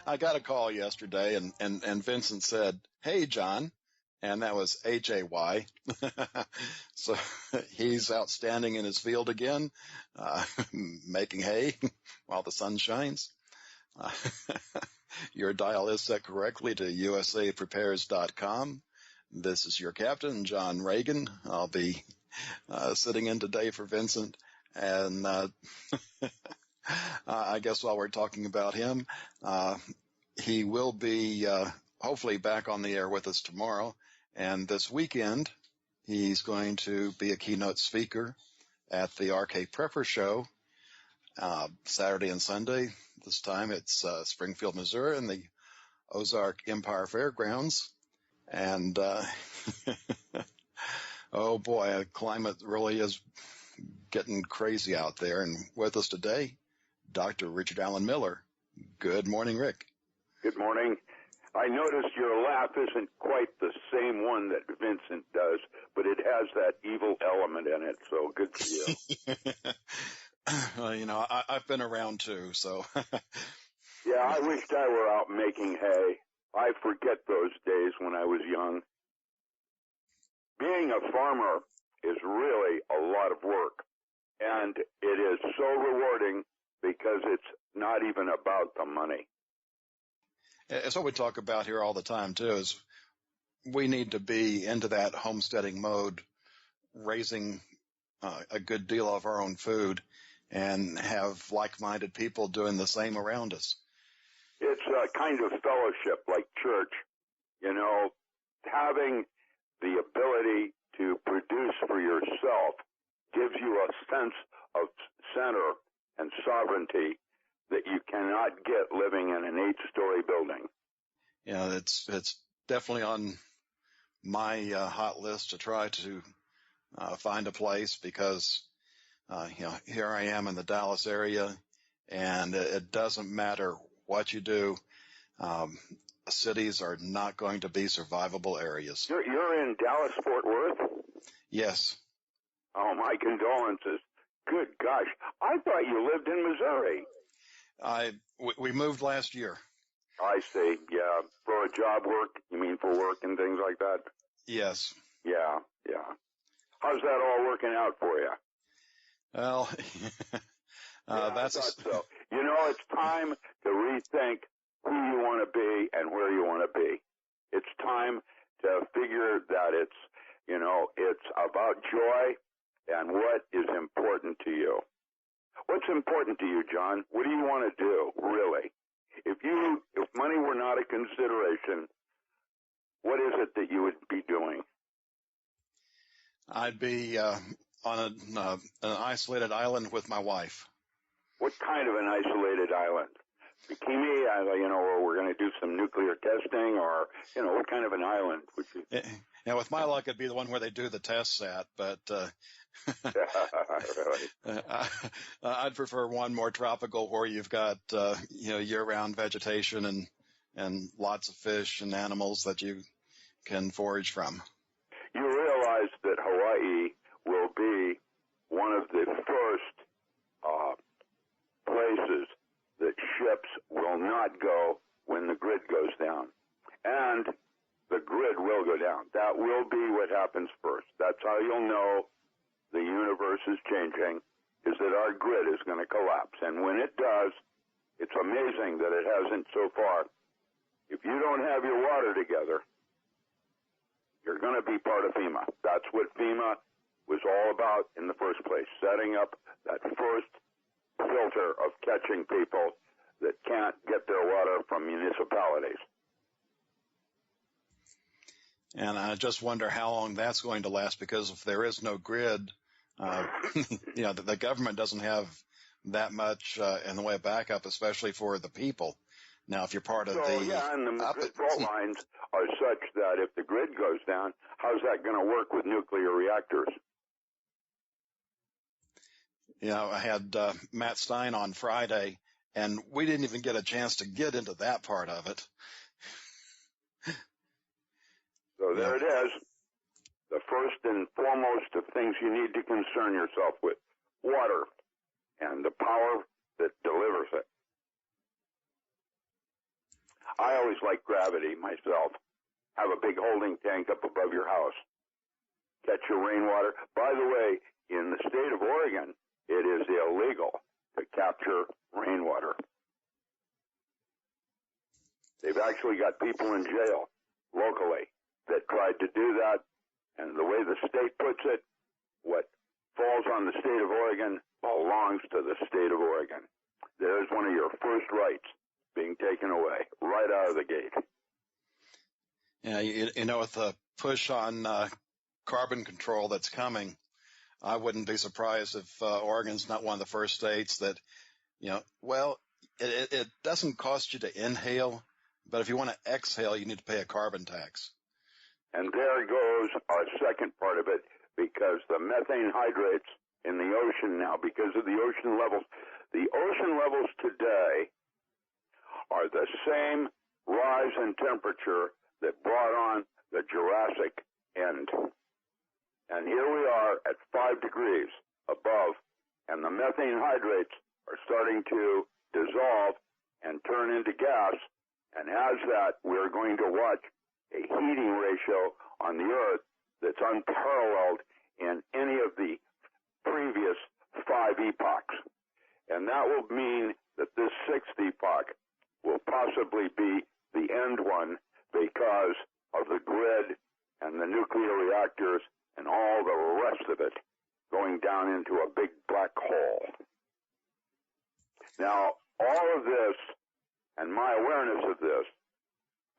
I got a call yesterday, and Vincent said, "Hey, John," and that was Hay. So he's outstanding in his field again, making hay while the sun shines. Your dial is set correctly to usaprepares.com. This is your captain, John Ragan. I'll be sitting in today for Vincent, and I guess while we're talking about him, he will be hopefully back on the air with us tomorrow. And this weekend, he's going to be a keynote speaker at the RK Prepper Show, Saturday and Sunday. This time it's Springfield, Missouri, in the Ozark Empire Fairgrounds. And oh boy, the climate really is getting crazy out there. And with us today, Dr. Richard Allen Miller. Good morning, Rick. Good morning. I noticed your laugh isn't quite the same one that Vincent does, but it has that evil element in it, so good for you. Well, you know, I've been around too, so. Yeah, I wished I were out making hay. I forget those days when I was young. Being a farmer is really a lot of work, and it is so rewarding because it's not even about the money. It's what we talk about here all the time, too, is we need to be into that homesteading mode, raising a good deal of our own food, and have like-minded people doing the same around us. It's a kind of fellowship like church. You know, having the ability to produce for yourself gives you a sense of center and sovereignty that you cannot get living in an 8-story building. Yeah, it's definitely on my hot list to try to find a place because, you know, here I am in the Dallas area, and it doesn't matter what you do. Cities are not going to be survivable areas. You're in Dallas-Fort Worth? Yes. Oh, my condolences. Good gosh. I thought you lived in Missouri. We moved last year. I see. Yeah. For a job work? You mean for work and things like that? Yes. Yeah. How's that all working out for you? Well, I thought so. You know, it's time to rethink who you want to be and where you want to be. It's time to figure that it's, you know, it's about joy and what is important to you. What's important to you, John? What do you want to do, really? If money were not a consideration, what is it that you would be doing? I'd be on an isolated island with my wife. What kind of an isolated island? Bikini, you know, or we're going to do some nuclear testing, or, you know, what kind of an island would you? Yeah, with my luck, it'd be the one where they do the tests at, but Really? I'd prefer one more tropical where you've got, you know, year-round vegetation and lots of fish and animals that you can forage from. You realize that Hawaii will be one of the first places that ships will not go when the grid goes down. And the grid will go down. That will be what happens first. That's how you'll know the universe is changing, is that our grid is going to collapse. And when it does, it's amazing that it hasn't so far. If you don't have your water together, you're going to be part of FEMA. That's what FEMA was all about in the first place, setting up that first filter of catching people that can't get their water from municipalities. And I just wonder how long that's going to last, because if there is no grid, you know, the government doesn't have that much in the way of backup, especially for the people. Now, if you're part of Yeah, and the fault lines are such that if the grid goes down, how's that going to work with nuclear reactors? You know, I had Matt Stein on Friday, and we didn't even get a chance to get into that part of it. So there it is. The first and foremost of things you need to concern yourself with, water and the power that delivers it. I always like gravity myself. Have a big holding tank up above your house. Catch your rainwater. By the way, in the state of Oregon, it is illegal to capture rainwater. They've actually got people in jail locally that tried to do that. And the way the state puts it, what falls on the state of Oregon belongs to the state of Oregon. There's one of your first rights being taken away right out of the gate. Yeah, you know, with the push on carbon control that's coming, I wouldn't be surprised if Oregon's not one of the first states that, you know, well, it doesn't cost you to inhale, but if you want to exhale, you need to pay a carbon tax. And there goes our second part of it, because the methane hydrates in the ocean now, because of the ocean levels today are the same rise in temperature that brought on the Jurassic end. And here we are at 5 degrees above, and the methane hydrates are starting to dissolve and turn into gas. And as that, we're going to watch a heating ratio on the Earth that's unparalleled in any of the previous 5 epochs. And that will mean that this 6th epoch will possibly be the end one because of the grid and the nuclear reactors and all the rest of it going down into a big black hole. Now, all of this and my awareness of this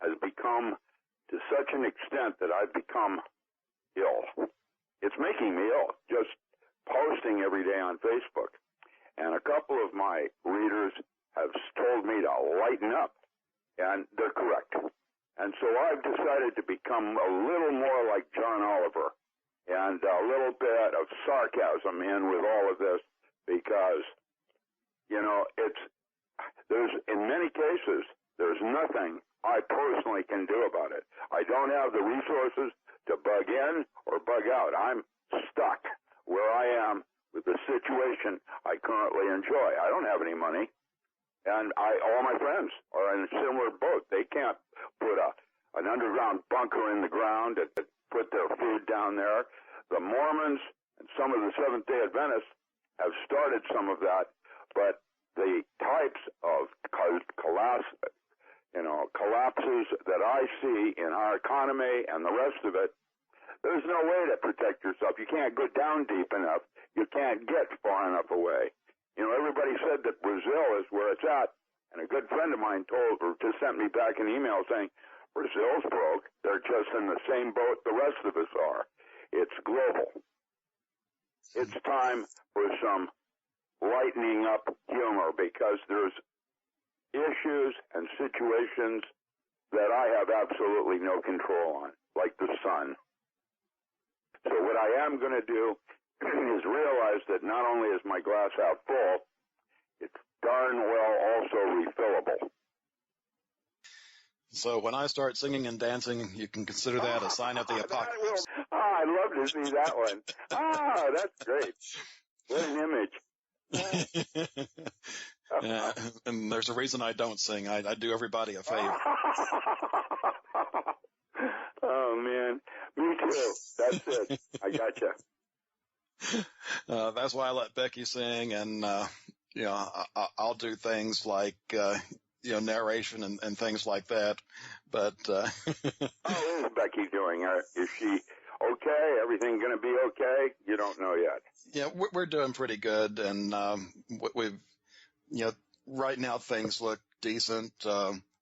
has become to such an extent that I've become ill. It's making me ill, just posting every day on Facebook. And a couple of my readers have told me to lighten up, and they're correct. And so I've decided to become a little more like John Oliver and a little bit of sarcasm in with all of this, because, you know, in many cases, there's nothing I personally can do about it. I don't have the resources to bug in or bug out. I'm stuck where I am with the situation I currently enjoy. I don't have any money, and all my friends are in a similar boat. They can't put an underground bunker in the ground and put their food down there. The Mormons and some of the Seventh-day Adventists have started some of that, but the types of collapses that I see in our economy and the rest of it, there's no way to protect yourself. You can't go down deep enough. You can't get far enough away. You know, everybody said that Brazil is where it's at, and a good friend of mine just sent me back an email saying, Brazil's broke. They're just in the same boat the rest of us are. It's global. It's time for some lightening up humor, because there's issues and situations that I have absolutely no control on, like the sun. So what I am going to do is realize that not only is my glass half full, it's darn well also refillable. So when I start singing and dancing, you can consider that a sign of the apocalypse. I'd love to see that one. That's great. What an image. And there's a reason I don't sing. I do everybody a favor. Oh, man. Me too. That's it. I gotcha. That's why I let Becky sing, and, I'll do things like, narration and things like that. But, how is Becky doing? Is she okay? Everything going to be okay? You don't know yet. Yeah, we're doing pretty good. And, right now things look decent.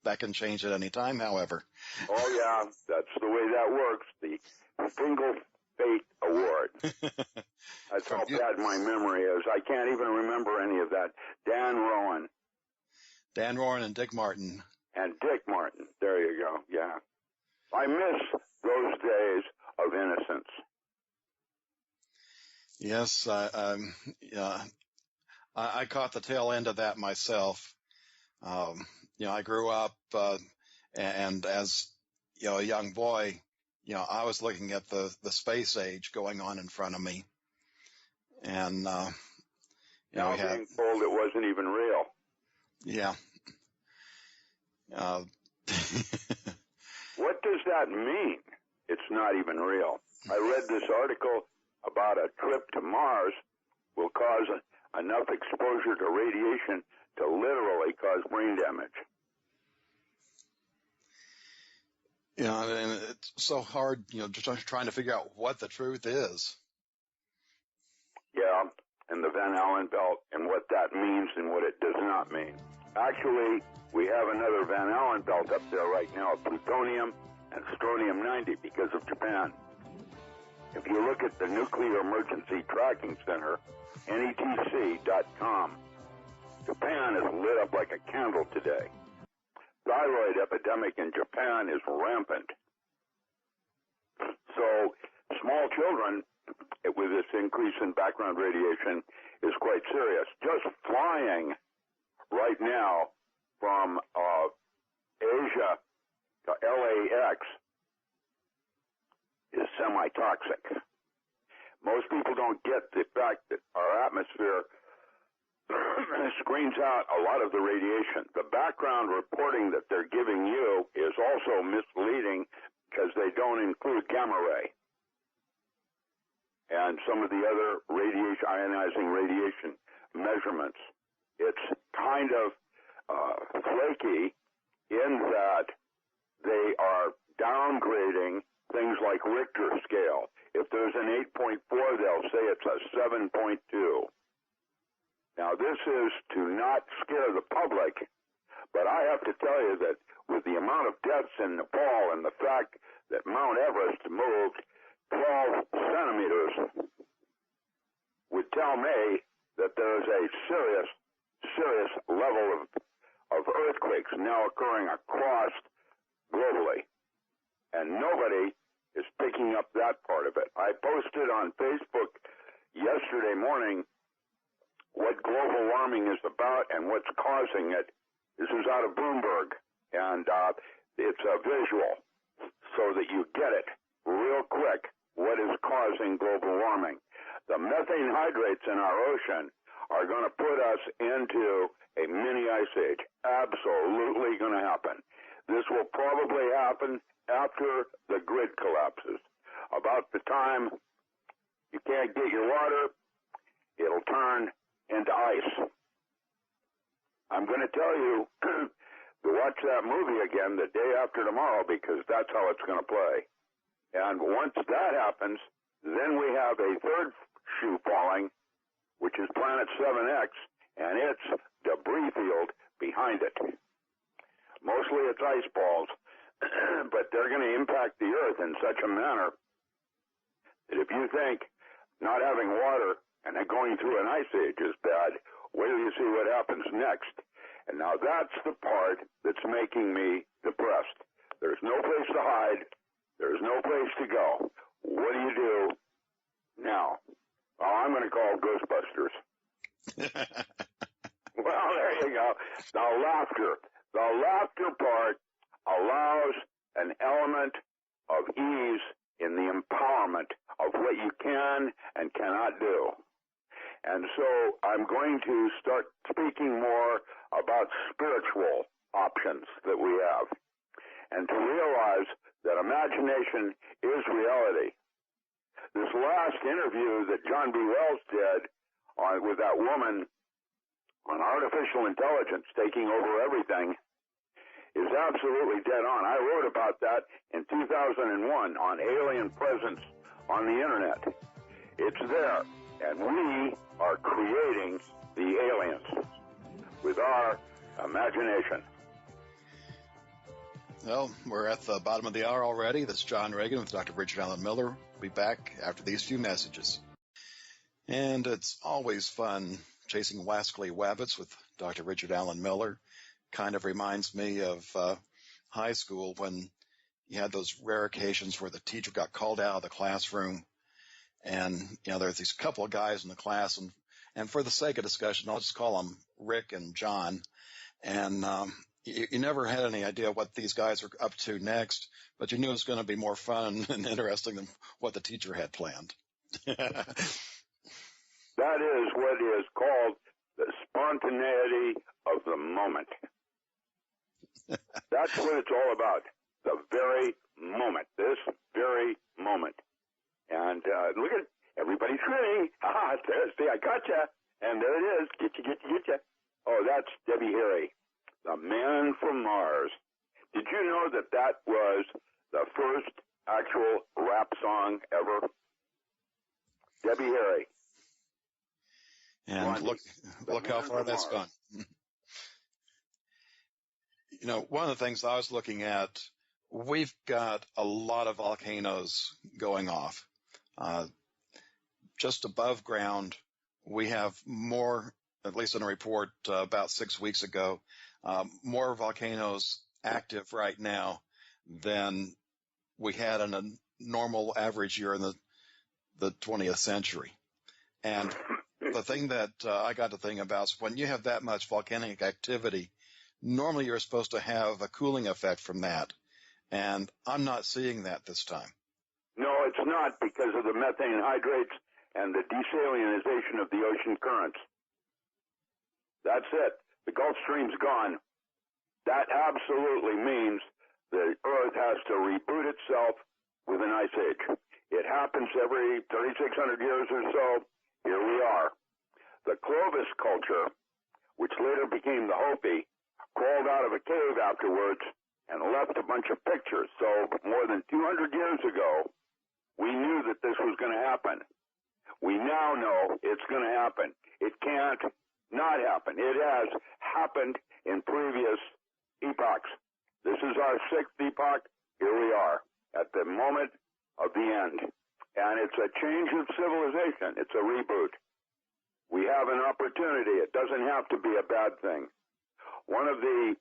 That can change at any time, however. Oh, yeah. That's the way that works. The single fate award. That's how bad my memory is. I can't even remember any of that. Dan Rowan and Dick Martin. And Dick Martin. There you go. Yeah. I miss those days of innocence. Yes, I caught the tail end of that myself. I grew up, and as, a young boy, I was looking at the space age going on in front of me. And, now being told it wasn't even real. Yeah. What does that mean? It's not even real. I read this article about a trip to Mars will cause enough exposure to radiation to literally cause brain damage. And it's so hard, just trying to figure out what the truth is. Yeah, and the Van Allen belt and what that means and what it does not mean. Actually, we have another Van Allen belt up there right now of plutonium and strontium-90 because of Japan. If you look at the Nuclear Emergency Tracking Center, NETC.com, Japan is lit up like a candle today. Thyroid epidemic in Japan is rampant. So small children with this increase in background radiation is quite serious. Just flying right now from Asia to LAX is semi-toxic. Most people don't get the fact that our atmosphere screens out a lot of the radiation. The background reporting that they're giving you is also misleading because they don't include gamma ray and some of the other ionizing radiation measurements. It's kind of flaky in that they are downgrading things like Richter scale. If there's an 8.4, they'll say it's a 7.2. Now, this is to not scare the public, but I have to tell you that with the amount of deaths in Nepal and the fact that Mount Everest moved 12 centimeters would tell me that there is a serious level of earthquakes now occurring across globally, and nobody is picking up that part of it. I posted on Facebook yesterday morning what global warming is about and what's causing it. This is out of Bloomberg, and it's a visual so that you get it real quick, what is causing global warming. The methane hydrates in our ocean are going to put us into a mini ice age. Absolutely going to happen. This will probably happen after the grid collapses. About the time you can't get your water, it'll turn into ice. I'm going to tell you to watch that movie again the day after tomorrow because that's how it's going to play. And once that happens, then we have a third shoe falling, which is Planet 7X, and its debris field behind it. Mostly it's ice balls, but they're going to impact the Earth in such a manner that if you think not having water and then going through an ice age is bad, wait till you see what happens next. And now that's the part that's making me depressed. There's no place to hide. There's no place to go. What do you do now? Well, I'm going to call Ghostbusters. Well, there you go. The laughter part allows an element of ease in the empowerment of what you can and cannot do. And so I'm going to start speaking more about spiritual options that we have and to realize that imagination is reality. This last interview that John B. Wells did with that woman on artificial intelligence taking over everything is absolutely dead on. I wrote about that in 2001 on alien presence on the internet. It's there, and we are creating the aliens with our imagination. Well, we're at the bottom of the hour already. This is John Ragan with Dr. Richard Allen Miller. We'll be back after these few messages. And it's always fun chasing wascally wabbits with Dr. Richard Allen Miller. Kind of reminds me of high school when you had those rare occasions where the teacher got called out of the classroom. And, there's these couple of guys in the class. And for the sake of discussion, I'll just call them Rick and John. And you never had any idea what these guys were up to next, but you knew it was going to be more fun and interesting than what the teacher had planned. That is what is called the spontaneity of the moment. That's what it's all about. The very moment. This very moment. And look at everybody's grinning. There, see, I got you. And there it is. Get you. Oh, that's Debbie Harry, the Man from Mars. Did you know that that was the first actual rap song ever? Debbie Harry. And look how far that's gone. You know, one of the things I was looking at, we've got a lot of volcanoes going off. Just above ground, we have more, at least in a report about 6 weeks ago, more volcanoes active right now than we had in a normal average year in the 20th century. And the thing that I got to think about is when you have that much volcanic activity, normally you're supposed to have a cooling effect from that. And I'm not seeing that this time. No, it's not, because of the methane hydrates and the desalinization of the ocean currents. That's it. The Gulf Stream's gone. That absolutely means the Earth has to reboot itself with an ice age. It happens every 3,600 years or so. Here we are. The Clovis culture, which later became the Hopi, crawled out of a cave afterwards and left a bunch of pictures. So more than 200 years ago, we knew that this was going to happen. We now know it's going to happen. It can't not happen. It has happened in previous epochs. This is our sixth epoch. Here we are at the moment of the end. And it's a change of civilization. It's a reboot. We have an opportunity. It doesn't have to be a bad thing. One of the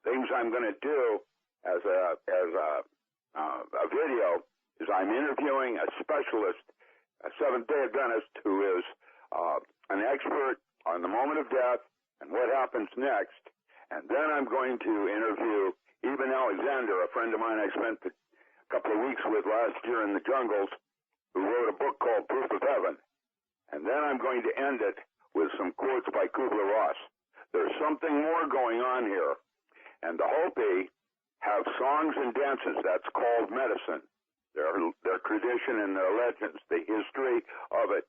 things I'm going to do as a video is I'm interviewing a specialist, a Seventh-day Adventist, who is an expert on the moment of death and what happens next. And then I'm going to interview Eben Alexander, a friend of mine I spent a couple of weeks with last year in the jungles, who wrote a book called Proof of Heaven. And then I'm going to end it with some quotes by Kubler-Ross. There's something more going on here. And the Hopi have songs and dances. That's called medicine. Their tradition and their legends, the history of it.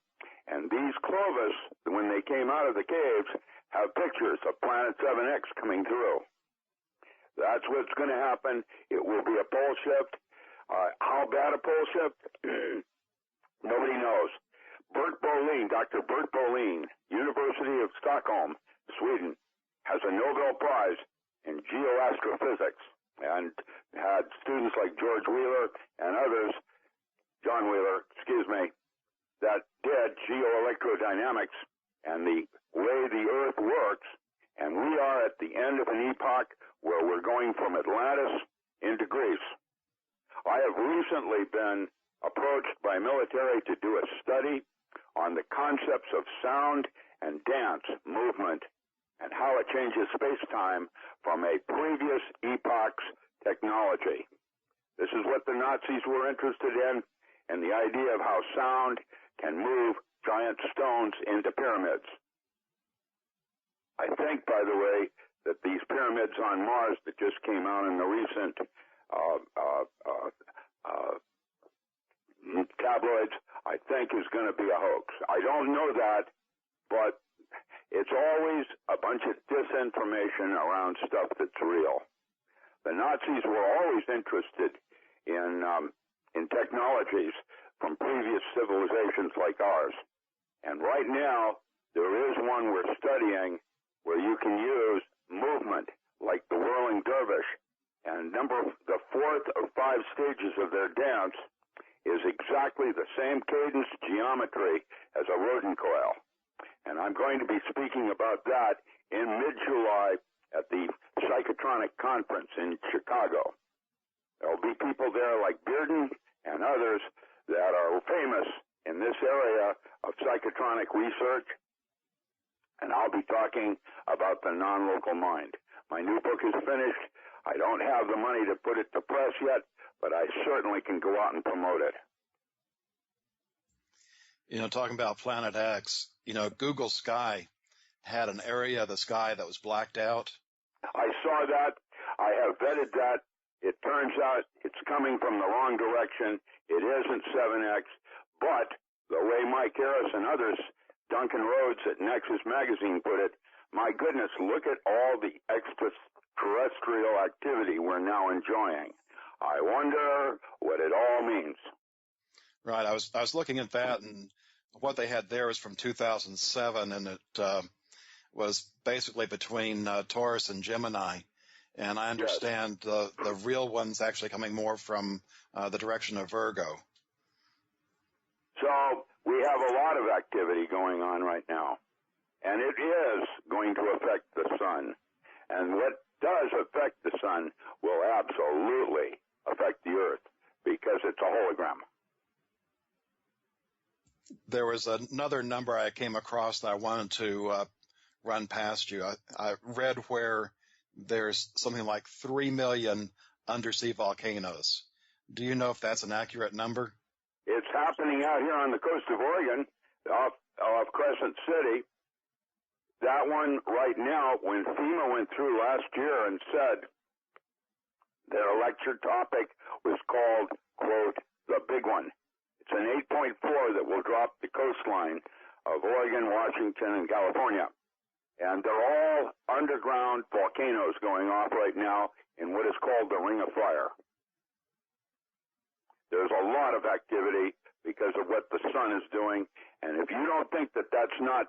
And these Clovis, when they came out of the caves, have pictures of Planet 7X coming through. That's what's going to happen. It will be a pole shift. How bad a pole shift? Nobody knows. Bert Bolin, Dr. Bert Bolin, University of Stockholm, Sweden, has a Nobel Prize in geoastrophysics and had students like George Wheeler and others, John Wheeler, that did geoelectrodynamics and the way the Earth works. And we are at the end of an epoch where we're going from Atlantis into Greece. I have recently been approached by military to do a study on the concepts of sound and dance movement and how it changes space-time from a previous epoch's technology. This is what the Nazis were interested in, and the idea of how sound can move giant stones into pyramids. I think, by the way, that these pyramids on Mars that just came out in the recent tabloids, I think is going to be a hoax. I don't know that, but it's always a bunch of disinformation around stuff that's real. The Nazis were always interested in technologies from previous civilizations like ours. And right now, there is one we're studying where you can use movement like the whirling dervish. And the fourth of 5 stages of their dance is exactly the same cadence geometry as a rodent coil. And I'm going to be speaking about that in mid-July at the Psychotronic Conference in Chicago. There'll be people there like Bearden and others that are famous in this area of psychotronic research, and I'll be talking about the non-local mind. My new book is finished. I don't have the money to put it to press yet, but I certainly can go out and promote it. You know, talking about Planet X, you know, Google Sky had an area of the sky that was blacked out, I saw that. I have vetted that. It turns out it's coming from the wrong direction. It isn't 7X, but the way Mike Harris and others, Duncan Rhodes at Nexus Magazine put it, my goodness, look at all the extraterrestrial activity we're now enjoying. I wonder what it all means. Right. I was looking at that, and what they had there was from 2007, and it was basically between Taurus and Gemini. And I understand the real one's actually coming more from the direction of Virgo. So we have a lot of activity going on right now, and it is going to affect the sun. And what does affect the sun will absolutely affect the Earth because it's a hologram. There was another number I came across that I wanted to run past you. I read where there's something like 3 million undersea volcanoes. Do you know if that's an accurate number? It's happening out here on the coast of Oregon, off Crescent City. That one right now, when FEMA went through last year and said their lecture topic was called, quote, the big one. It's an 8.4 that will drop the coastline of Oregon, Washington, and California. And they're all underground volcanoes going off right now in what is called the Ring of Fire. There's a lot of activity because of what the sun is doing. And if you don't think that that's not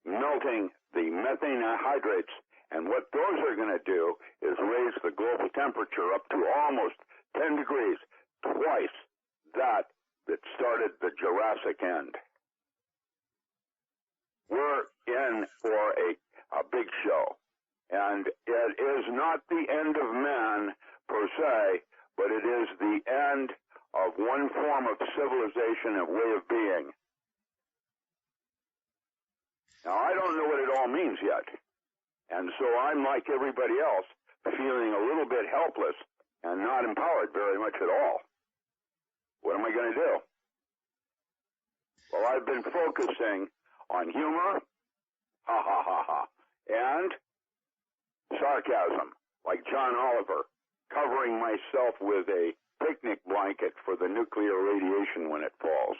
melting the methane hydrates, and what those are going to do is raise the global temperature up to almost 10 degrees, twice that started the Jurassic end. We're in for a big show. And it is not the end of man per se, but it is the end of one form of civilization and way of being. Now, I don't know what it all means yet. And so I'm, like everybody else, feeling a little bit helpless and not empowered very much at all. What am I going to do? Well, I've been focusing on humor, ha ha ha ha, and sarcasm, like John Oliver, covering myself with a picnic blanket for the nuclear radiation when it falls.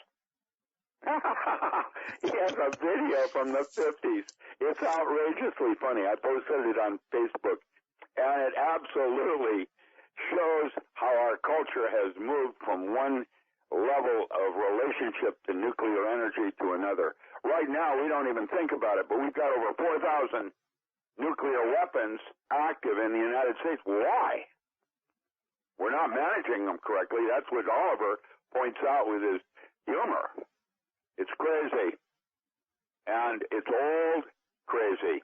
He has a video from the 50s. It's outrageously funny. I posted it on Facebook, and it absolutely shows how our culture has moved from one level of relationship to nuclear energy to another. Right now, we don't even think about it, but we've got over 4,000 nuclear weapons active in the United States. Why? We're not managing them correctly. That's what Oliver points out with his humor. It's crazy. And it's old crazy.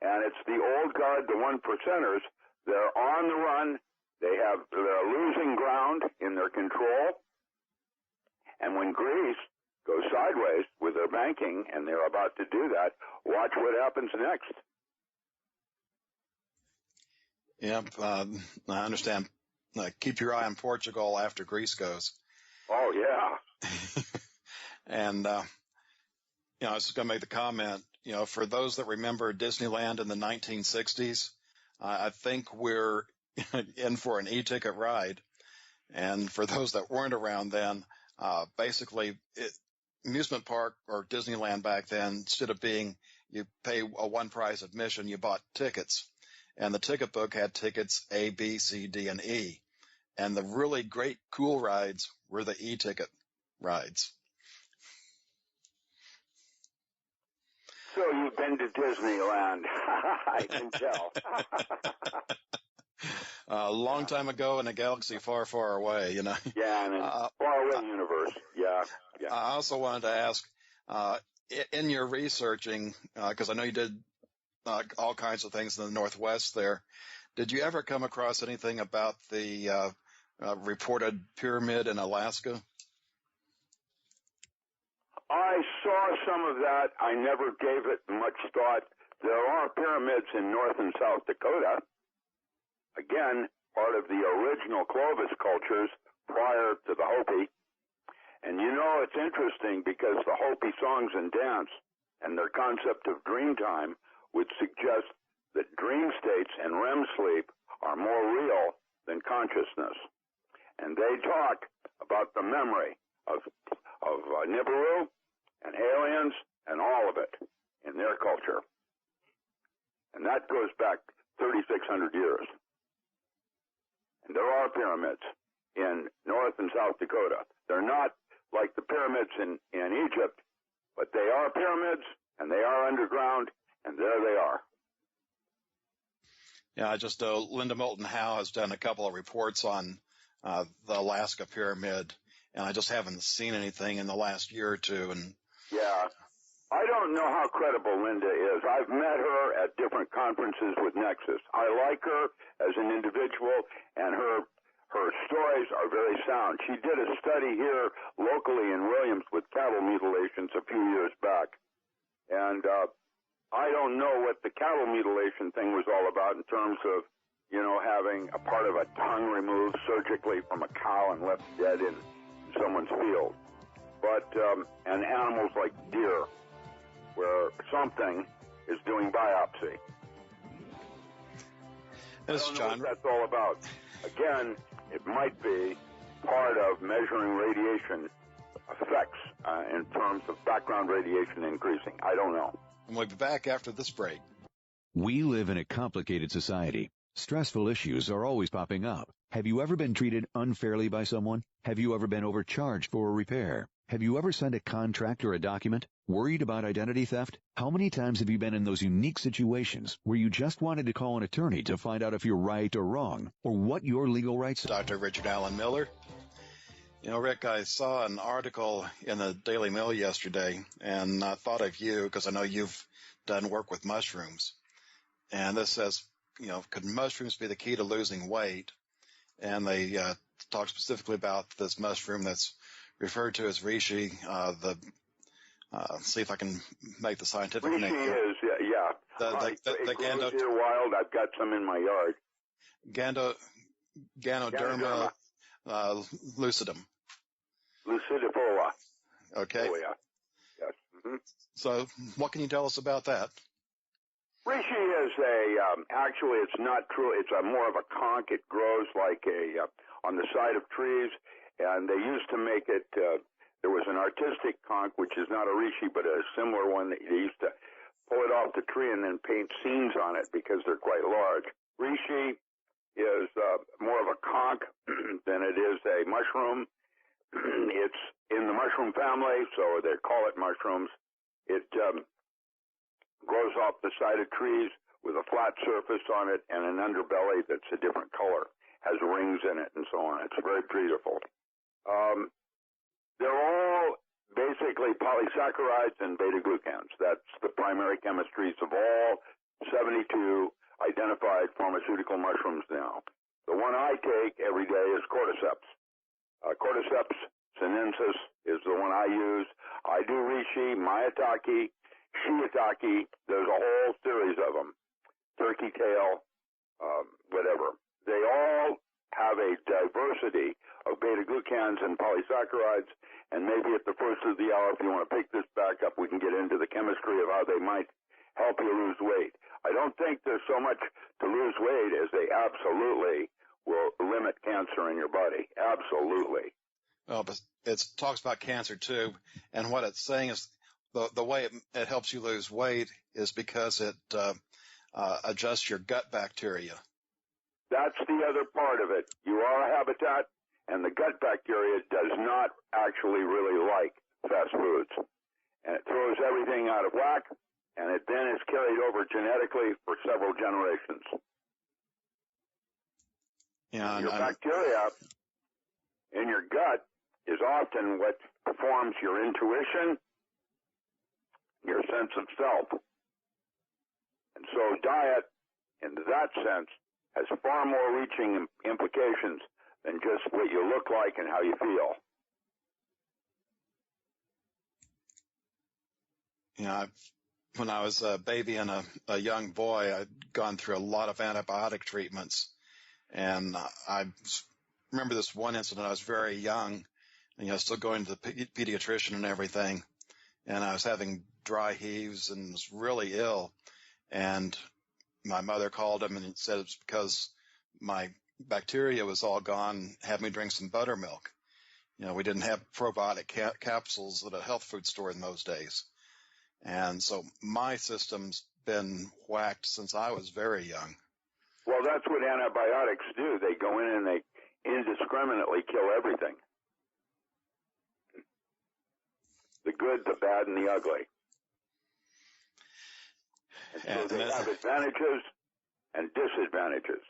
And it's the old guard, the one percenters. They're on the run. They're losing ground in their control. And when Greece goes sideways with their banking, and they're about to do that, watch what happens next. Yep, I understand. Keep your eye on Portugal after Greece goes. Oh, yeah. And, I was just going to make the comment, for those that remember Disneyland in the 1960s, I think we're in for an e-ticket ride. And for those that weren't around then, basically, amusement park or Disneyland back then, instead of being you pay a one-price admission, you bought tickets. And the ticket book had tickets A, B, C, D, and E. And the really great, cool rides were the e-ticket rides. So you've been to Disneyland. I can tell. A long time ago in a galaxy far, far away, Yeah, in a faraway universe. Yeah. I also wanted to ask, in your researching, because I know you did all kinds of things in the Northwest there, did you ever come across anything about the reported pyramid in Alaska? I saw some of that. I never gave it much thought. There are pyramids in North and South Dakota. Again, part of the original Clovis cultures prior to the Hopi. And it's interesting because the Hopi songs and dance and their concept of dream time would suggest that dream states and REM sleep are more real than consciousness. And they talk about the memory of Nibiru and aliens and all of it in their culture. And that goes back 3,600 years. And there are pyramids in North and South Dakota. They're not like the pyramids in Egypt, but they are pyramids, and they are underground, and there they are. Yeah, I just know Linda Moulton Howe has done a couple of reports on the Alaska Pyramid, and I just haven't seen anything in the last year or two. And yeah, I don't know how credible Linda is. I've met her at different conferences with Nexus. I like her as an individual, and her stories are very sound. She did a study here locally in Williams with cattle mutilations a few years back, and I don't know what the cattle mutilation thing was all about in terms of, having a part of a tongue removed surgically from a cow and left dead in someone's field. But, and animals like deer, where something is doing biopsy. This I don't know John. what that's all about. Again, it might be part of measuring radiation effects in terms of background radiation increasing. I don't know. And we'll be back after this break. We live in a complicated society. Stressful issues are always popping up. Have you ever been treated unfairly by someone? Have you ever been overcharged for a repair? Have you ever signed a contract or a document? Worried about identity theft? How many times have you been in those unique situations where you just wanted to call an attorney to find out if you're right or wrong, or what your legal rights are? Dr. Richard Allen Miller. Rick, I saw an article in the Daily Mail yesterday, and I thought of you because I know you've done work with mushrooms. And this says, could mushrooms be the key to losing weight? And they talk specifically about this mushroom that's referred to as reishi. See if I can make the scientific name. Reishi is, yeah. It grows here wild. I've got some in my yard. Ganoderma lucidum. Lucidifolia. Okay. Oh, yeah. Yes. Mm-hmm. So what can you tell us about that? Reishi is actually it's not true. It's more of a conch. It grows like on the side of trees, and they used to make it, there was an artistic conch, which is not a reishi, but a similar one that they used to pull it off the tree and then paint scenes on it because they're quite large. Reishi is more of a conch than it is a mushroom. It's in the mushroom family, so they call it mushrooms. It grows off the side of trees with a flat surface on it and an underbelly that's a different color, has rings in it and so on. It's very beautiful. They're all basically polysaccharides and beta-glucans. That's the primary chemistries of all 72 identified pharmaceutical mushrooms now. The one I take every day is cordyceps. Cordyceps sinensis is the one I use. I do reishi, maitake, shiitake. There's a whole series of them. Turkey tail, whatever. They all have a diversity of beta-glucans and polysaccharides, and maybe at the first of the hour, if you want to pick this back up, we can get into the chemistry of how they might help you lose weight. I don't think there's so much to lose weight as they absolutely will limit cancer in your body. Absolutely. Well, but it talks about cancer too, and what it's saying is the way it helps you lose weight is because it adjusts your gut bacteria. That's the other part of it. You are a habitat, and the gut bacteria does not actually really like fast foods. And it throws everything out of whack, and it then is carried over genetically for several generations. Yeah, your bacteria in your gut is often what forms your intuition, your sense of self. And so diet, in that sense, has far more reaching implications than just what you look like and how you feel. Yeah, when I was a baby and a young boy, I'd gone through a lot of antibiotic treatments. And I remember this one incident. I was very young, and still going to the pediatrician and everything. And I was having dry heaves and was really ill. And my mother called him and said it's because my bacteria was all gone, had me drink some buttermilk. You know, we didn't have probiotic capsules at a health food store in those days. And so my system's been whacked since I was very young. Well, that's what antibiotics do. They go in and they indiscriminately kill everything. The good, the bad, and the ugly. And so they have advantages and disadvantages.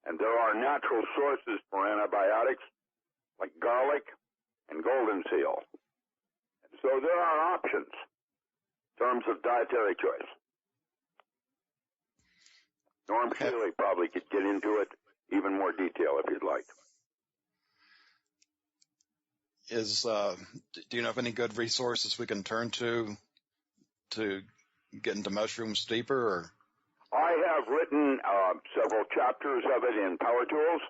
And there are natural sources for antibiotics, like garlic and golden seal. And so there are options in terms of dietary choice. Norm Keeley probably could get into it even more detail if you'd like. Do you know of any good resources we can turn to get into mushrooms deeper? Or? I have written several chapters of it in Power Tools.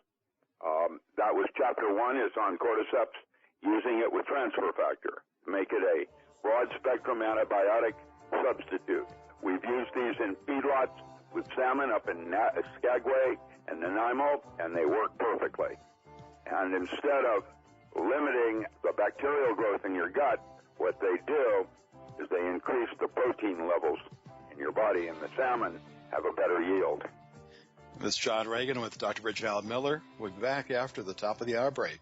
That was chapter 1 is on cordyceps, using it with transfer factor to make it a broad spectrum antibiotic substitute. We've used these in feedlots with salmon up in Skagway and Nanaimo, and they work perfectly. And instead of limiting the bacterial growth in your gut, what they do is they increase the protein levels in your body, and the salmon have a better yield. This is John Ragan with Dr. Richard Allen Miller. We'll be back after the top of the hour break.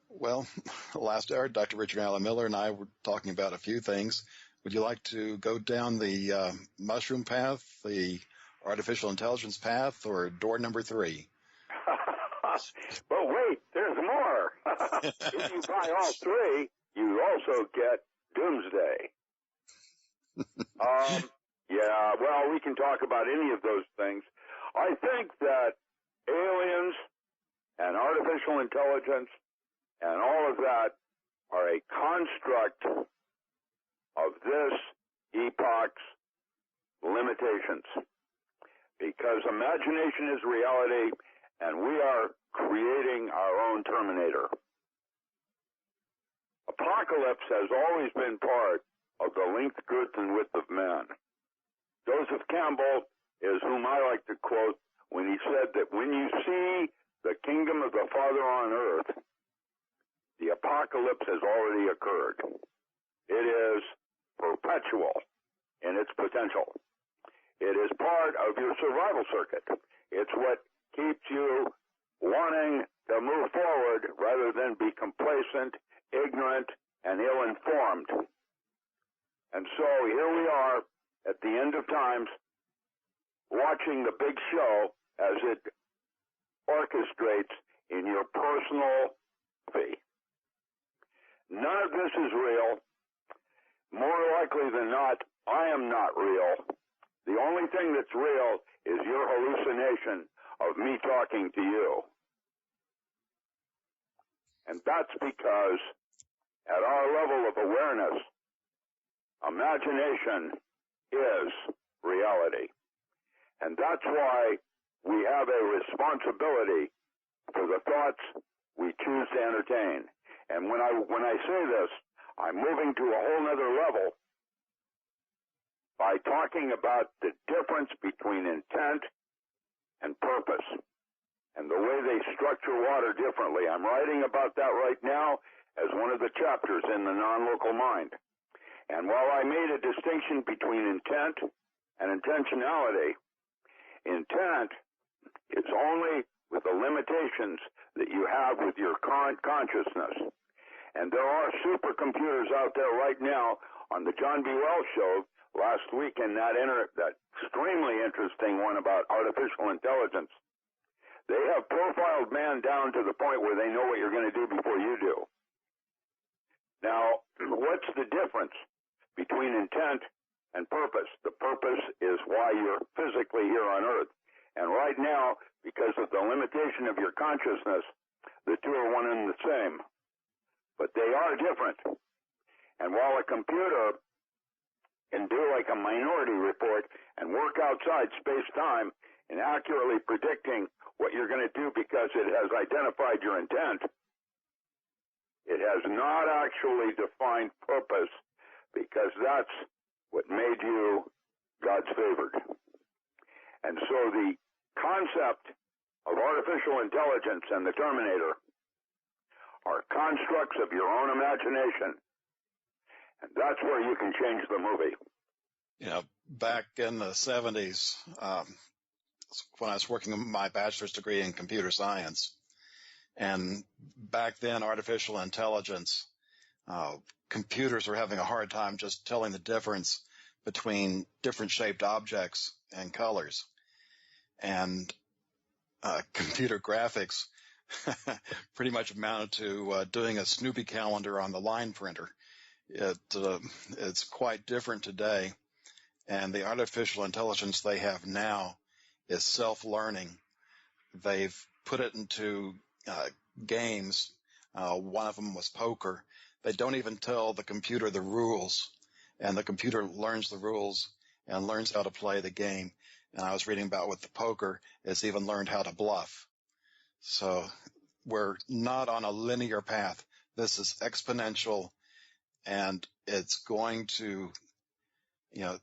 Well, last hour, Dr. Richard Allen Miller and I were talking about a few things. Would you like to go down the mushroom path, the artificial intelligence path, or door number 3? But wait, there's more. If you buy all 3, you also get Doomsday. Yeah, well, we can talk about any of those things. I think that aliens and artificial intelligence and all of that are a construct of this epoch's limitations. Because imagination is reality, and we are creating our own Terminator. Apocalypse has always been part of the length, girth, and width of man. Joseph Campbell is whom I like to quote when he said that when you see the kingdom of the Father on earth, the apocalypse has already occurred. It is perpetual in its potential. It is part of your survival circuit. It's what keeps you wanting to move forward rather than be complacent, ignorant, and ill-informed. And so here we are at the end of times, watching the big show as it orchestrates in your personal fee. None of this is real. More likely than not, I am not real. The only thing that's real is your hallucination of me talking to you. And that's because at our level of awareness, imagination is reality. And that's why we have a responsibility for the thoughts we choose to entertain. And when I say this, I'm moving to a whole nother level by talking about the difference between intent and purpose and the way they structure water differently. I'm writing about that right now as one of the chapters in the non-local mind. And while I made a distinction between intent and intentionality, intent is only with the limitations that you have with your current consciousness. And there are supercomputers out there right now on the John B. Wells show last week, and that extremely interesting one about artificial intelligence. They have profiled man down to the point where they know what you're going to do before you do. Now, what's the difference between intent and purpose? The purpose is why you're physically here on Earth. And right now, because of the limitation of your consciousness, the two are one and the same. But they are different. And while a computer can do like a minority report and work outside space-time in accurately predicting what you're going to do because it has identified your intent, it has not actually defined purpose, because that's what made you God's favored. And so the concept of artificial intelligence and the Terminator are constructs of your own imagination. And that's where you can change the movie. You know, back in the 70s, when I was working on my bachelor's degree in computer science, and back then artificial intelligence, computers were having a hard time just telling the difference between different shaped objects and colors. And computer graphics pretty much amounted to doing a Snoopy calendar on the line printer. It's quite different today, and the artificial intelligence they have now is self-learning. They've put it into games. One of them was poker. They don't even tell the computer the rules, and the computer learns the rules and learns how to play the game. And I was reading about with the poker, it's even learned how to bluff. So we're not on a linear path. This is exponential, and it's going to,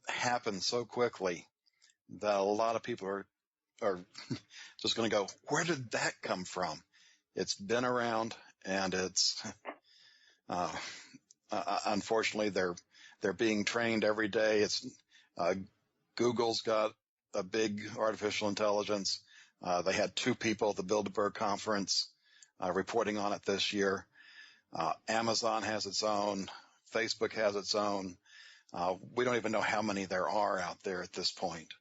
happen so quickly that a lot of people are just going to go, where did that come from? It's been around, and it's unfortunately they're being trained every day. It's Google's got a big artificial intelligence. They had 2 people at the Bilderberg conference reporting on it this year. Amazon has its own. Facebook has its own. We don't even know how many there are out there at this point.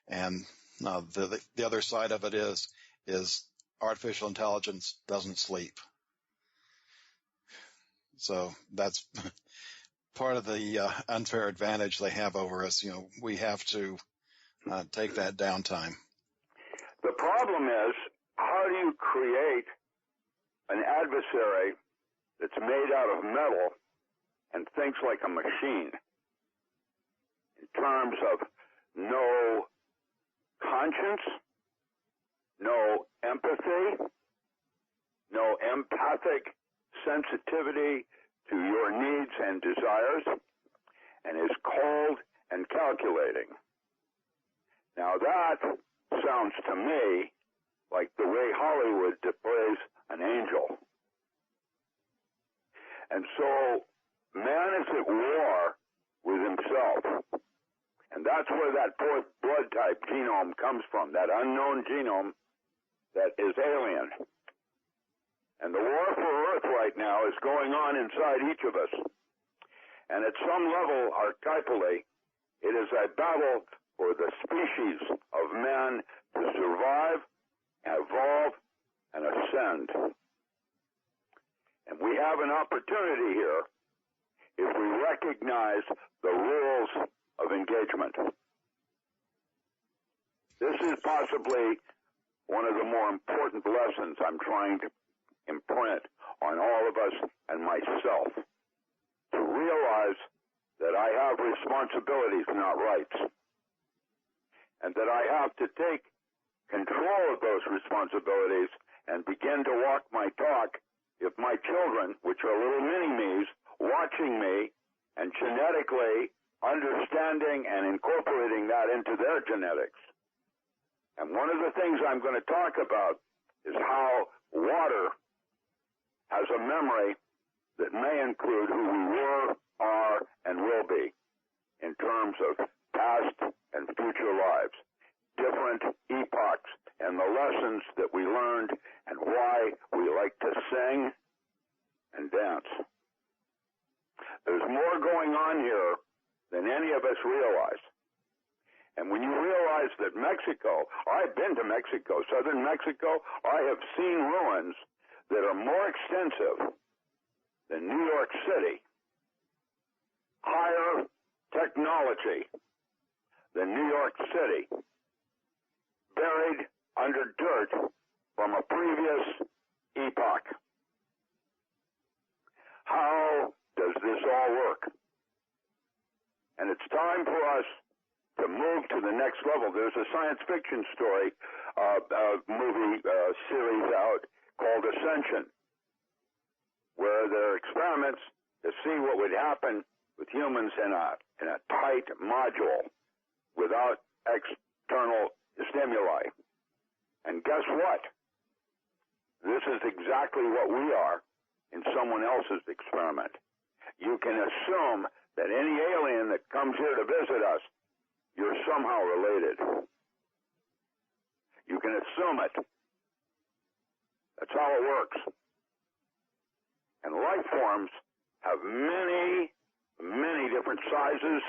And the other side of it is artificial intelligence doesn't sleep. So that's part of the unfair advantage they have over us. We have to take that downtime. The problem is, how do you create an adversary that's made out of metal and thinks like a machine in terms of no conscience, no empathy, no empathic sensitivity to your needs and desires, and is cold and calculating? Now that sounds to me like the way Hollywood displays an angel. And so man is at war with himself. And that's where that fourth blood type genome comes from, that unknown genome that is alien. And the war for Earth right now is going on inside each of us. And at some level, archetypally, it is a battle for the species of man to survive, evolve, and ascend. And we have an opportunity here if we recognize the rules of engagement. This is possibly one of the more important lessons I'm trying to imprint on all of us and myself, to realize that I have responsibilities, not rights, and that I have to take control of those responsibilities and begin to walk my talk if my children, which are little mini-me's, watching me and genetically understanding and incorporating that into their genetics. And one of the things I'm going to talk about is how water has a memory that may include who we were, are, and will be in terms of past and future lives, different epochs, and the lessons that we learned and why we like to sing and dance. There's more going on here than any of us realize. And when you realize that Mexico, I've been to Mexico, southern Mexico, I have seen ruins that are more extensive than New York City, higher technology than New York City, buried under dirt from a previous epoch. How does this all work? And it's time for us to move to the next level. There's a science fiction story, movie series out called Ascension, where there are experiments to see what would happen with humans in a tight module without external guess what? This is exactly what we are in someone else's experiment. You can assume that any alien that comes here to visit us, you're somehow related. You can assume it. That's how it works. And life forms have many, many different sizes,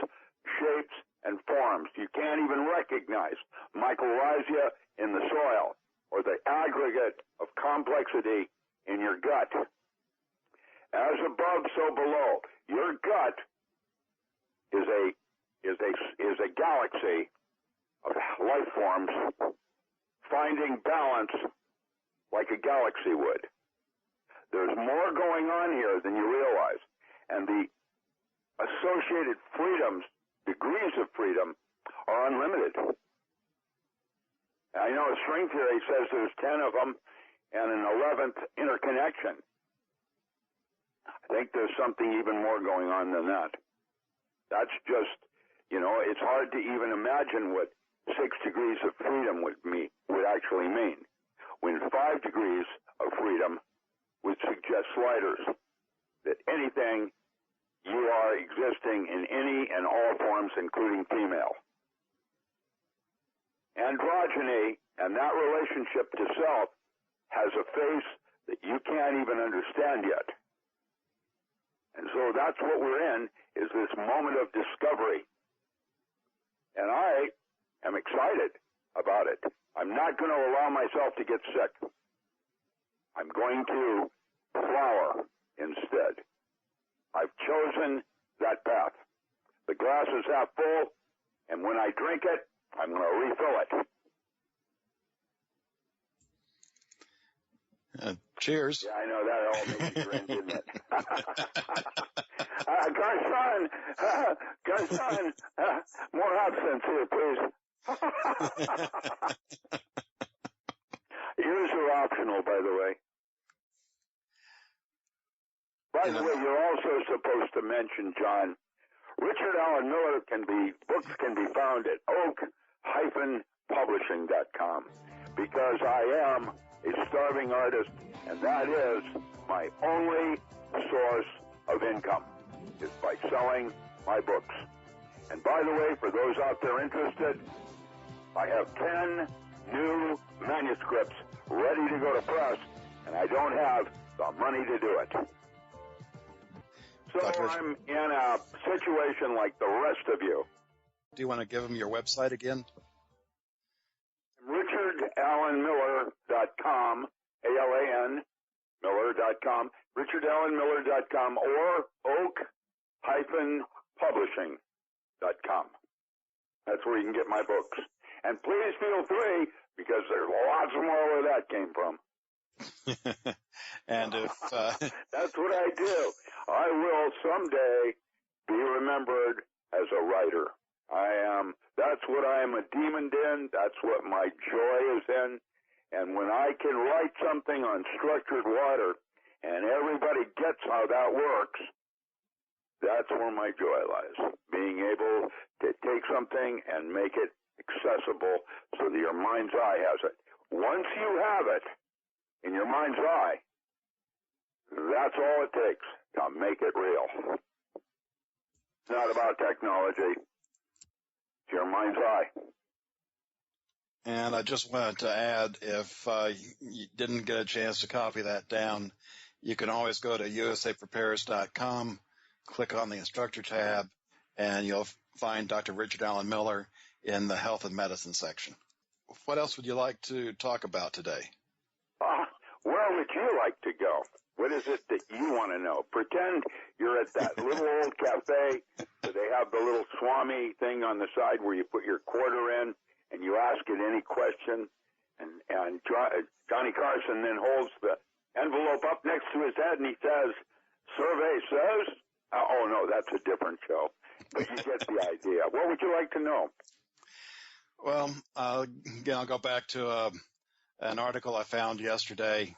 shapes, and forms. You can't even recognize mycorrhiza in the soil or the aggregate of complexity in your gut. As above, so below. Your gut is a galaxy of life forms finding balance like a galaxy would. There's more going on here than you realize. And the associated freedoms, degrees of freedom, are unlimited. I know string theory says there's 10 of them and an 11th interconnection. I think there's something even more going on than that. That's just, it's hard to even imagine what 6 degrees of freedom would actually mean, when 5 degrees of freedom would suggest sliders, that anything you are existing in any and all forms, including female. Androgyny and that relationship to self has a face that you can't even understand yet. And so that's what we're in, is this moment of discovery. And I am excited about it. I'm not going to allow myself to get sick. I'm going to flower instead. I've chosen that path. The glass is half full, and when I drink it, I'm going to refill it. Cheers. Yeah, I know that all made me grin, didn't it? Garçon, more absinthe here, please. Yours are optional, by the way. By the way, you're also supposed to mention, John, Richard Allen Miller books can be found at oak-publishing.com, because I am a starving artist, and that is my only source of income, is by selling my books. And by the way, for those out there interested, I have 10 new manuscripts ready to go to press, and I don't have the money to do it. So I'm in a situation like the rest of you. Do you want to give them your website again? RichardAllenMiller.com, A-L-A-N, Miller.com, RichardAllenMiller.com, or oak-publishing.com. That's where you can get my books. And please feel free, because there's lots more where that came from. And if that's what I do. I will someday be remembered as a writer. That's what I am a demon in. That's what my joy is in. And when I can write something on structured water and everybody gets how that works, that's where my joy lies. Being able to take something and make it accessible so that your mind's eye has it. Once you have it in your mind's eye, that's all it takes to make it real. It's not about technology. It's your mind's eye. And I just wanted to add, if you didn't get a chance to copy that down, you can always go to usaprepares.com, click on the instructor tab, and you'll find Dr. Richard Allen Miller in the health and medicine section. What else would you like to talk about today? Where would you like to go? What is it that you want to know? Pretend you're at that little old cafe where they have the little Swami thing on the side where you put your quarter in and you ask it any question. And Johnny Carson then holds the envelope up next to his head and he says, "Survey says," oh no, that's a different show. But you get the idea. What would you like to know? Well, again, I'll go back to an article I found yesterday.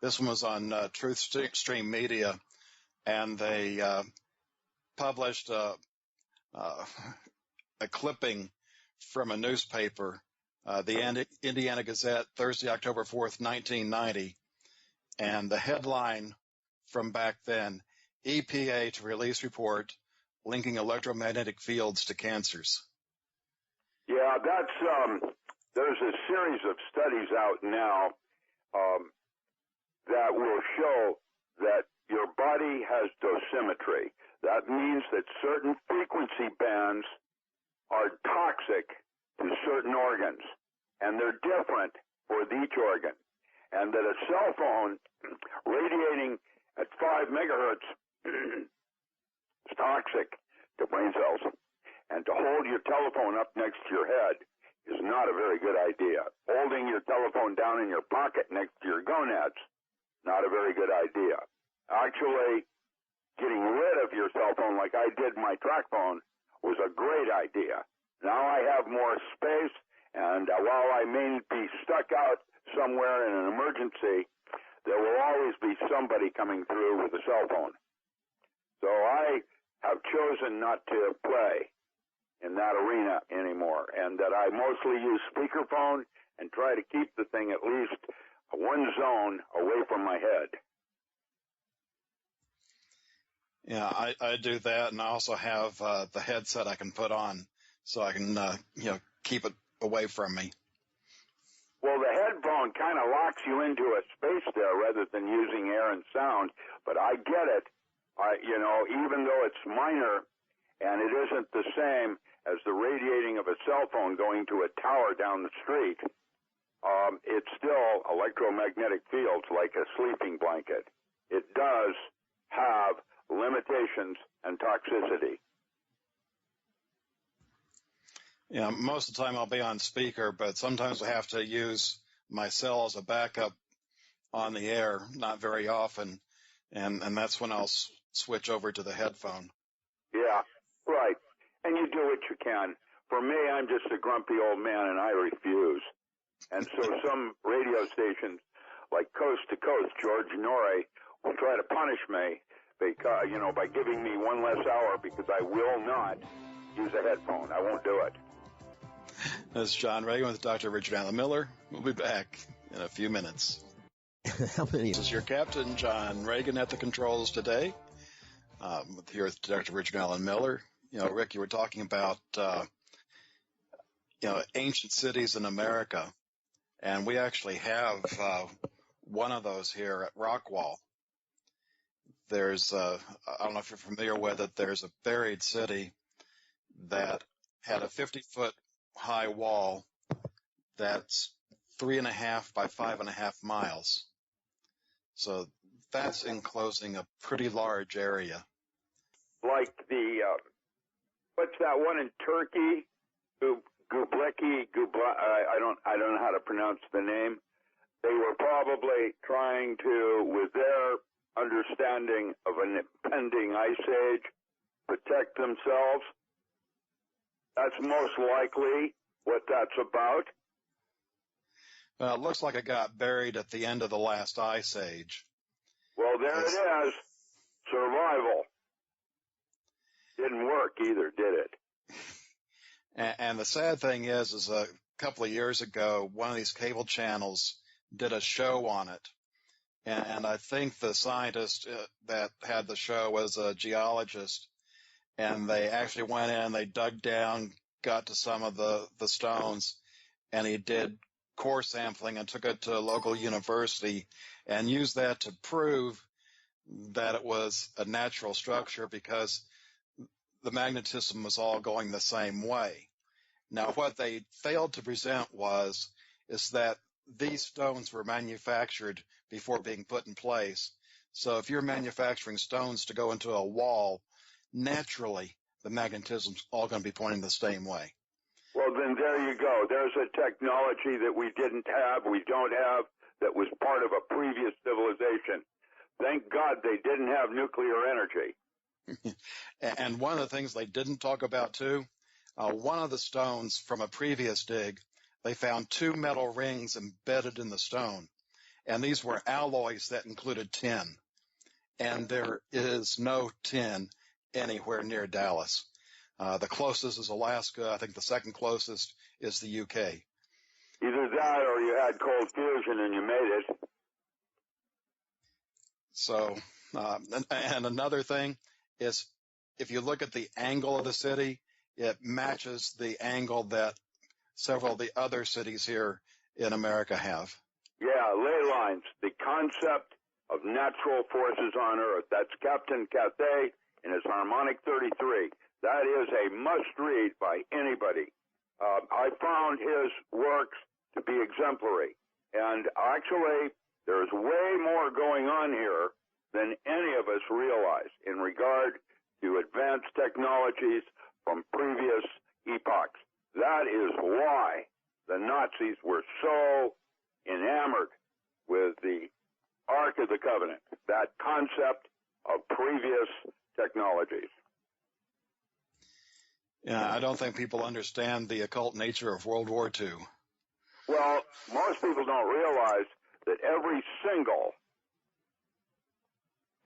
This one was on Truth Stream Media, and they published a clipping from a newspaper the Indiana Gazette, Thursday, October 4th, 1990. And the headline from back then, EPA to release report linking electromagnetic fields to cancers. Yeah, there's a series of studies out now that will show that your body has dosimetry. That means that certain frequency bands are toxic to certain organs, and they're different for each organ. And that a cell phone radiating at 5 megahertz is toxic to brain cells. And to hold your telephone up next to your head is not a very good idea. Holding your telephone down in your pocket next to your gonads, not a very good idea. Actually, getting rid of your cell phone like I did my track phone was a great idea. Now I have more space, and while I may be stuck out somewhere in an emergency, there will always be somebody coming through with a cell phone. So I have chosen not to play in that arena anymore, and that I mostly use speakerphone and try to keep the thing at least one zone away from my head. Yeah, I do that, and I also have the headset I can put on so I can keep it away from me. Well, the headphone kind of locks you into a space there rather than using air and sound, but I get it. Even though it's minor and it isn't the same as the radiating of a cell phone going to a tower down the street, it's still electromagnetic fields like a sleeping blanket. It does have limitations and toxicity. Yeah, most of the time I'll be on speaker, but sometimes I have to use my cell as a backup on the air, not very often, and that's when I'll switch over to the headphone. Yeah, right. And you do what you can. For me, I'm just a grumpy old man, and I refuse. And so some radio stations, like Coast to Coast, George Norrie, will try to punish me because, by giving me one less hour because I will not use a headphone. I won't do it. This is John Ragan with Dr. Richard Allen Miller. We'll be back in a few minutes. This is your Captain John Ragan at the controls today. Here with Dr. Richard Allen Miller. Rick, you were talking about, ancient cities in America. And we actually have one of those here at Rockwall. There's, I don't know if you're familiar with it, there's a buried city that had a 50-foot high wall that's 3.5 by 5.5 miles. So that's enclosing a pretty large area. Like what's that one in Turkey? Göbekli, I don't know how to pronounce the name. They were probably trying to, with their understanding of an impending ice age, protect themselves. That's most likely what that's about. Well, it looks like it got buried at the end of the last ice age. Well, there it is. Survival. Didn't work either, did it? And the sad thing is a couple of years ago, one of these cable channels did a show on it. And I think the scientist that had the show was a geologist. And they actually went in, they dug down, got to some of the stones, and he did core sampling and took it to a local university and used that to prove that it was a natural structure because the magnetism was all going the same way. Now, what they failed to present is that these stones were manufactured before being put in place. So if you're manufacturing stones to go into a wall, naturally the magnetism's all going to be pointing the same way. Well, then there you go. There's a technology that we don't have, that was part of a previous civilization. Thank God they didn't have nuclear energy. And one of the things they didn't talk about, too, one of the stones from a previous dig, they found 2 metal rings embedded in the stone. And these were alloys that included tin. And there is no tin anywhere near Dallas. The closest is Alaska. I think the second closest is the UK. Either that or you had cold fusion and you made it. So, and another thing is, if you look at the angle of the city, it matches the angle that several of the other cities here in America have. Yeah, ley lines, the concept of natural forces on Earth. That's Captain Cathay in his Harmonic 33. That is a must-read by anybody. I found his works to be exemplary. And actually, there's way more going on here than any of us realize in regard to advanced technologies from previous epochs. That is why the Nazis were so enamored with the Ark of the Covenant, that concept of previous technologies. Yeah, I don't think people understand the occult nature of World War II. Well, most people don't realize that every single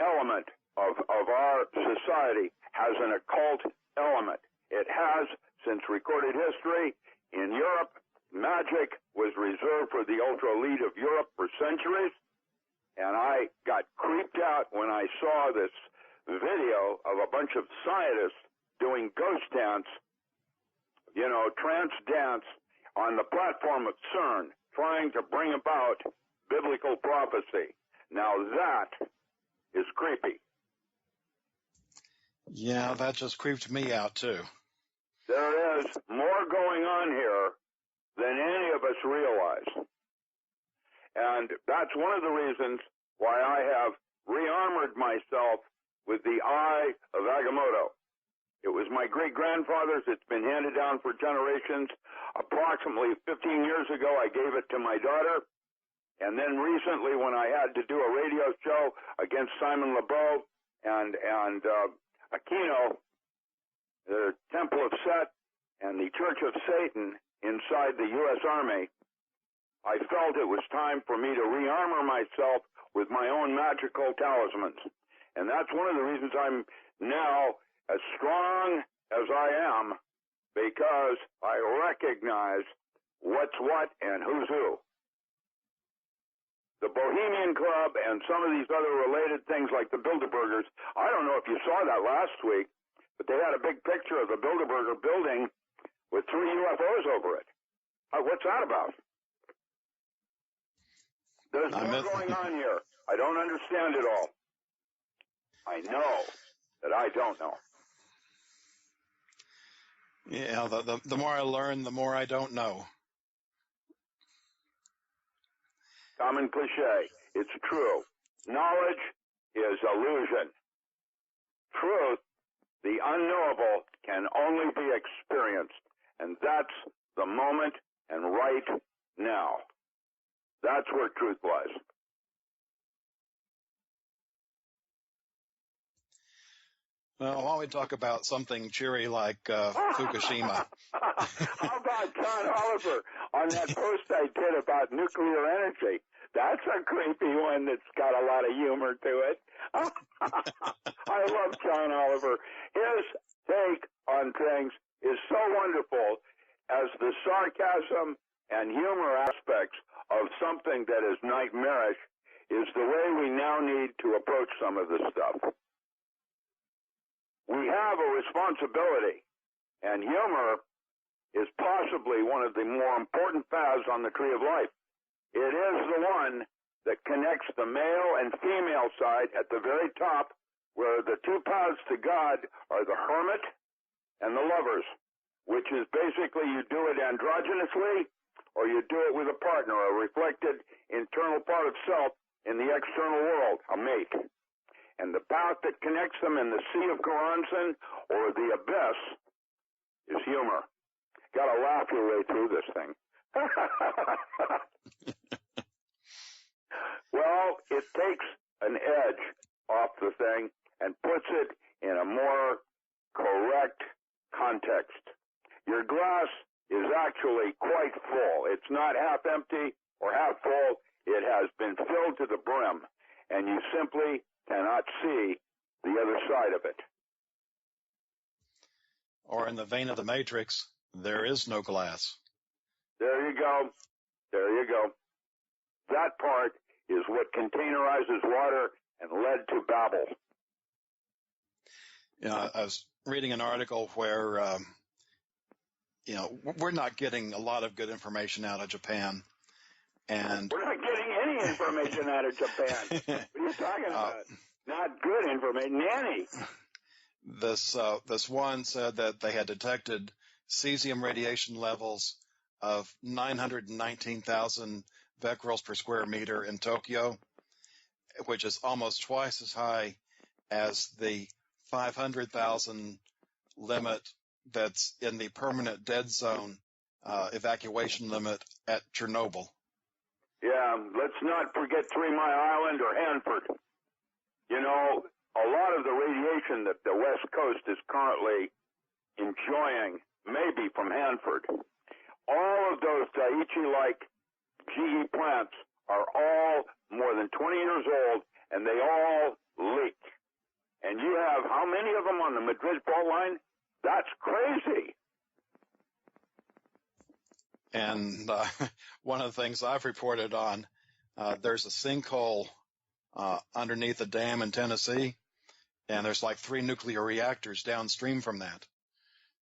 element of our society has an occult element. It has, since recorded history. In Europe, magic was reserved for the ultra elite of Europe for centuries. And I got creeped out when I saw this video of a bunch of scientists doing ghost dance, trance dance on the platform of CERN, trying to bring about biblical prophecy. Now that is creepy. Yeah, that just creeped me out too. There is more going on here than any of us realize. And that's one of the reasons why I have rearmored myself with the Eye of Agamotto. It was my great-grandfather's. It's been handed down for generations. Approximately 15 years ago, I gave it to my daughter. And then recently, when I had to do a radio show against Simon LeBeau and Aquino, the Temple of Set and the Church of Satan inside the U.S. Army, I felt it was time for me to rearmor myself with my own magical talismans. And that's one of the reasons I'm now as strong as I am, because I recognize what's what and who's who. The Bohemian Club and some of these other related things like the Bilderbergers, I don't know if you saw that last week, but they had a big picture of the Bilderberger building with 3 UFOs over it. What's that about? There's more going on here. I don't understand it all. I know that I don't know. Yeah, the more I learn, the more I don't know. Common cliche. It's true. Knowledge is illusion. Truth, the unknowable, can only be experienced. And that's the moment and right now. That's where truth lies. Well, why don't we talk about something cheery like Fukushima? How about John Oliver on that post I did about nuclear energy? That's a creepy one that's got a lot of humor to it. I love John Oliver. His take on things is so wonderful, as the sarcasm and humor aspects of something that is nightmarish is the way we now need to approach some of this stuff. We have a responsibility, and humor is possibly one of the more important paths on the tree of life. It is the one that connects the male and female side at the very top, where the two paths to God are the hermit and the lovers, which is basically you do it androgynously or you do it with a partner, a reflected internal part of self in the external world, a mate. And the path that connects them in the Sea of Karansan or the abyss is humor. Gotta laugh your way through this thing. Well, it takes an edge off the thing and puts it in a more correct context. Your glass is actually quite full. It's not half empty or half full. It has been filled to the brim, and you simply cannot see the other side of it. Or in the vein of the Matrix, there is no glass. There you go. There you go. That part is what containerizes water and led to Babel. I was reading an article where, we're not getting a lot of good information out of Japan. And we're not getting any information out of Japan. What are you talking about? Not good information, any. This one said that they had detected cesium radiation levels of 919,000 becquerels per square meter in Tokyo, which is almost twice as high as the 500,000 limit that's in the permanent dead zone evacuation limit at Chernobyl. Yeah, let's not forget 3 Mile Island or Hanford. You know, a lot of the radiation that the West Coast is currently enjoying may be from Hanford. All of those Daiichi-like GE plants are all more than 20 years old, and they all leak. And you have how many of them on the Madrid fault line? That's crazy. And one of the things I've reported on, there's a sinkhole underneath a dam in Tennessee, and there's like 3 nuclear reactors downstream from that.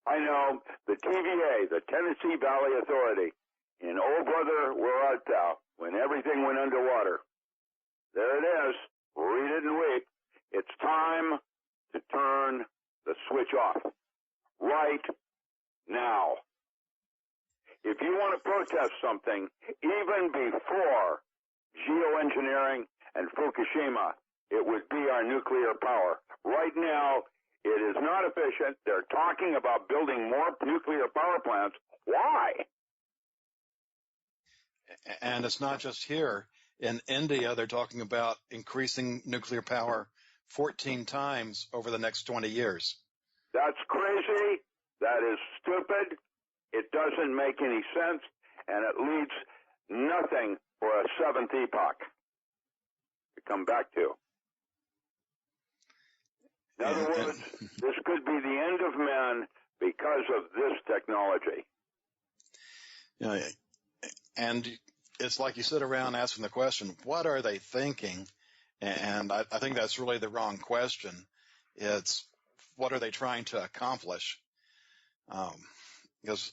I know. The TVA, the Tennessee Valley Authority, in Oh Brother, Where Art Thou, when everything went underwater. There it is. Read it and weep. It's time to turn the switch off. Right now. If you want to protest something, even before geoengineering and Fukushima, it would be our nuclear power. Right now, it is not efficient. They're talking about building more nuclear power plants. Why? And it's not just here. In India, they're talking about increasing nuclear power 14 times over the next 20 years. That's crazy. That is stupid. It doesn't make any sense, and it leads nothing for a 7th epoch to come back to. In other words, this could be the end of man because of this technology. And it's like you sit around asking the question, what are they thinking? And I think that's really the wrong question. It's what are they trying to accomplish? Because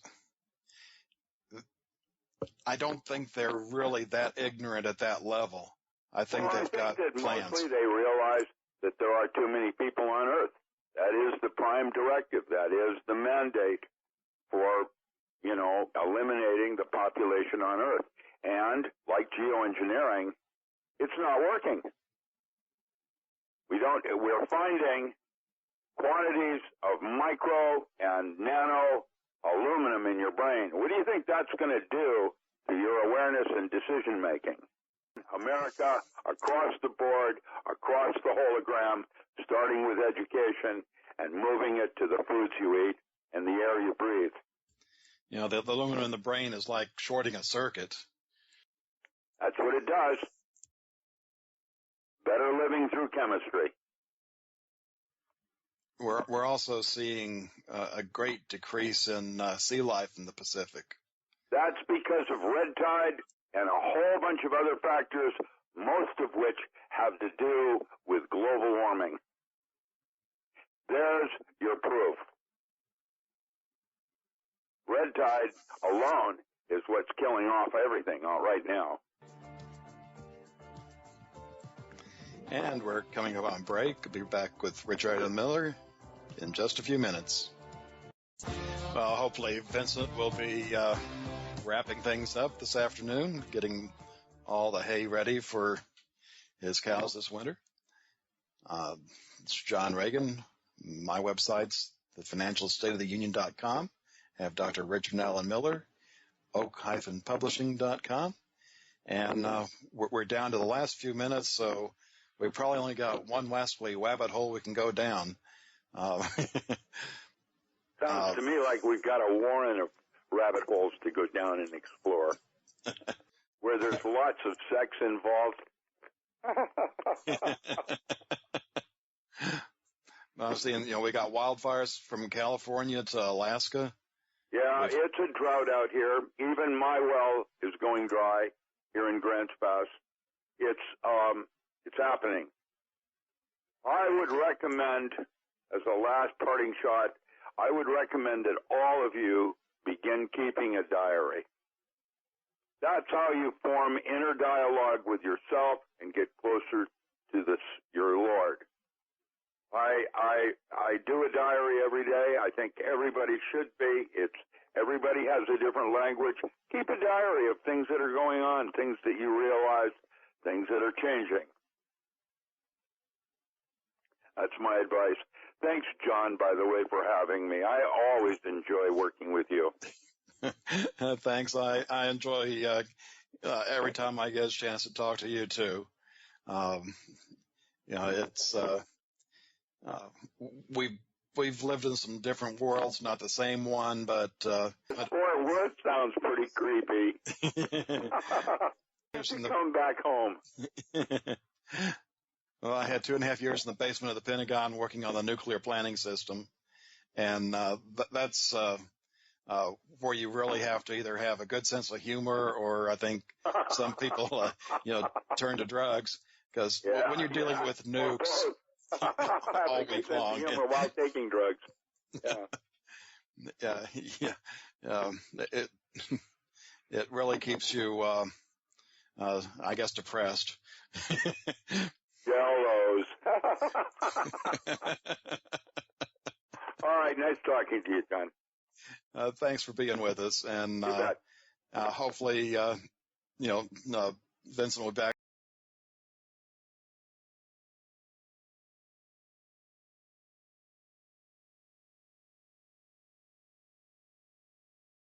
I don't think they're really that ignorant at that level. I think they've got plans. Mostly they realize that there are too many people on Earth. That is the prime directive. That is the mandate for, eliminating the population on Earth. And like geoengineering, it's not working. We're finding quantities of micro and nano aluminum in your brain. What do you think that's going to do to your awareness and decision making? America, across the board, across the hologram, starting with education and moving it to the foods you eat and the air you breathe. The aluminum in the brain is like shorting a circuit. That's what it does. Better living through chemistry. We're also seeing a great decrease in sea life in the Pacific. That's because of red tide and a whole bunch of other factors, most of which have to do with global warming. There's your proof. Red tide alone is what's killing off everything right now. And we're coming up on break. We'll be back with Richard and Miller in just a few minutes. Well, hopefully Vincent will be wrapping things up this afternoon, getting all the hay ready for his cows this winter. It's John Ragan. My website's thefinancialstateoftheunion.com. I have Dr. Richard and Alan Miller, oak-publishing.com. And we're down to the last few minutes, so we probably only got one Wesley rabbit hole we can go down. Sounds to me like we've got a warren of rabbit holes to go down and explore, where there's lots of sex involved. I was seeing, we got wildfires from California to Alaska. Yeah, it's a drought out here. Even my well is going dry here in Grants Pass. It's happening. I would recommend, as a last parting shot, I would recommend that all of you begin keeping a diary. That's how you form inner dialogue with yourself and get closer to your Lord. I do a diary every day. I think everybody should be. Everybody has a different language. Keep a diary of things that are going on, things that you realize, things that are changing. That's my advice. Thanks, John, by the way, for having me. I always enjoy working with you. Thanks. I enjoy every time I get a chance to talk to you too. It's we've lived in some different worlds, not the same one, but Fort Worth sounds pretty creepy. Come back home. Well, I had 2.5 years in the basement of the Pentagon working on the nuclear planning system, and that's where you really have to either have a good sense of humor, or I think some people, turn to drugs, because when you're dealing with nukes all week long, humor while taking drugs. It really keeps you, I guess, depressed. Jellos. All right, nice talking to you, John. Thanks for being with us, and hopefully, Vincent will be back